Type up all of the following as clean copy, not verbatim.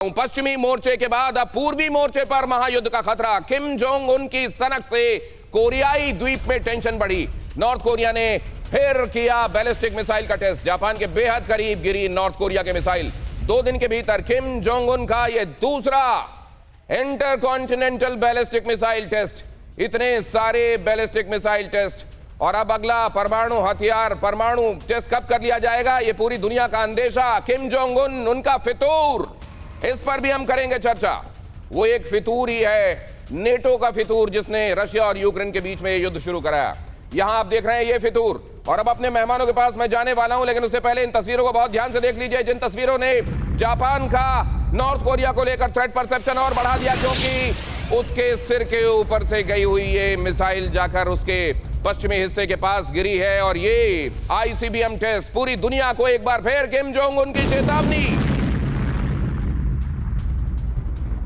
पश्चिमी मोर्चे के बाद अब पूर्वी मोर्चे पर महायुद्ध का खतरा। किम जोंग उन की सनक से कोरियाई द्वीप में टेंशन बढ़ी। नॉर्थ कोरिया ने फिर किया बैलिस्टिक मिसाइल का टेस्ट। जापान के बेहद करीब गिरी नॉर्थ कोरिया के मिसाइल। 2 दिन के भीतर किम जोंग उन का यह दूसरा इंटरकॉन्टिनेंटल बैलिस्टिक मिसाइल टेस्ट। इतने सारे बैलिस्टिक मिसाइल टेस्ट और अब अगला परमाणु हथियार परमाणु टेस्ट कब कर लिया जाएगा, यह पूरी दुनिया का अंदेशा। किम जोंग उन उनका फितूर, इस पर भी हम करेंगे चर्चा। वो एक फितूर ही है, नेटो का फितूर, जिसने रशिया और यूक्रेन के बीच में युद्ध शुरू कराया। यहां आप देख रहे हैं ये फितूर। और अब अपने मेहमानों के पास मैं जाने वाला हूं, लेकिन उससे पहले इन तस्वीरों को बहुत ध्यान से देख लीजिए, जिन तस्वीरों ने जापान का नॉर्थ कोरिया को लेकर थ्रेट परसेप्शन और बढ़ा दिया, क्योंकि उसके सिर के ऊपर से गई हुई ये मिसाइल जाकर उसके पश्चिमी हिस्से के पास गिरी है। और ये आईसीबीएम टेस्ट पूरी दुनिया को एक बार फिर किम जोंग उन की चेतावनी।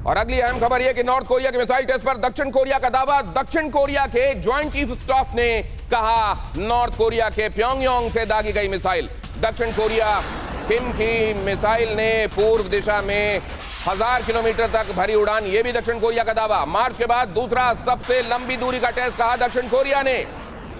और अगली अहम खबर यह कि नॉर्थ कोरिया के मिसाइल टेस्ट पर दक्षिण कोरिया का दावा। दक्षिण कोरिया के ज्वाइंट चीफ स्टाफ ने कहा नॉर्थ कोरिया के प्योंगयांग से दागी गई मिसाइल। दक्षिण कोरिया किम की मिसाइल ने पूर्व दिशा में 1000 किलोमीटर तक भरी उड़ान, यह भी दक्षिण कोरिया का दावा। मार्च के बाद दूसरा सबसे लंबी दूरी का टेस्ट कहा दक्षिण कोरिया ने।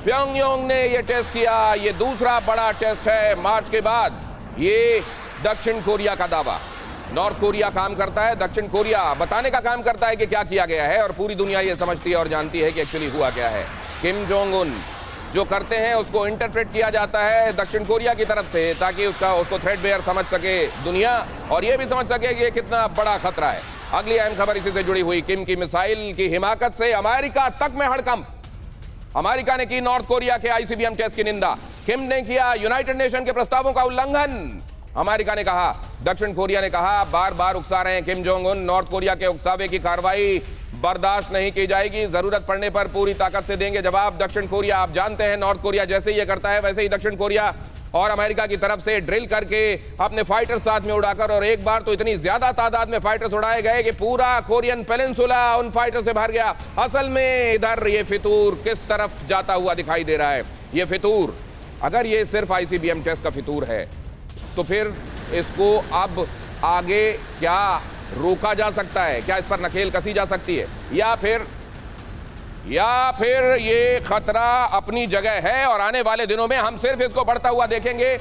प्योंगयांग ने यह टेस्ट किया, यह दूसरा बड़ा टेस्ट है मार्च के बाद। ये दक्षिण कोरिया का दावा। नॉर्थ कोरिया काम करता है, दक्षिण कोरिया बताने का काम करता है कि क्या किया गया है, और पूरी दुनिया ये समझती है और जानती है कि एक्चुअली हुआ क्या है। किम जोंग उन जो करते हैं उसको इंटरप्रेट किया जाता है दक्षिण कोरिया की तरफ से, ताकि उसको थ्रेट बेयर समझ सके दुनिया, और ये भी समझ सके कि ये कितना बड़ा खतरा है। अगली अहम खबर इसी से जुड़ी हुई। किम की मिसाइल की हिमाकत से अमेरिका तक में हड़कंप। अमेरिका ने की नॉर्थ कोरिया के आईसीबीएम टेस्ट की निंदा। किम ने किया यूनाइटेड नेशन के प्रस्तावों का उल्लंघन। अमेरिका ने कहा, दक्षिण कोरिया ने कहा, बार बार उकसा रहे हैं Kim Jong Un, north Korea के उकसावे की कार्रवाई बर्दाश्त नहीं की जाएगी, जरूरत पड़ने पर पूरी ताकत से देंगे जवाब दक्षिण कोरिया। आप जानते हैं नॉर्थ कोरिया जैसे ही ये करता है वैसे ही दक्षिण कोरिया और अमेरिका की तरफ से ड्रिल करके अपने फाइटर्स साथ में उड़ाकर, और एक बार तो इतनी ज्यादा तादाद में फाइटर्स उड़ाए गए कि पूरा कोरियन पेनिनसुला उन फाइटर से भर गया। असल में इधर ये फितूर किस तरफ जाता हुआ दिखाई दे रहा है। ये फितूर, अगर ये सिर्फ आईसीबीएम टेस्ट का फितूर है तो फिर इसको अब आगे क्या रोका जा सकता है, क्या इस पर नकेल कसी जा सकती है, या फिर ये खतरा अपनी जगह है और आने वाले दिनों में हम सिर्फ इसको बढ़ता हुआ देखेंगे।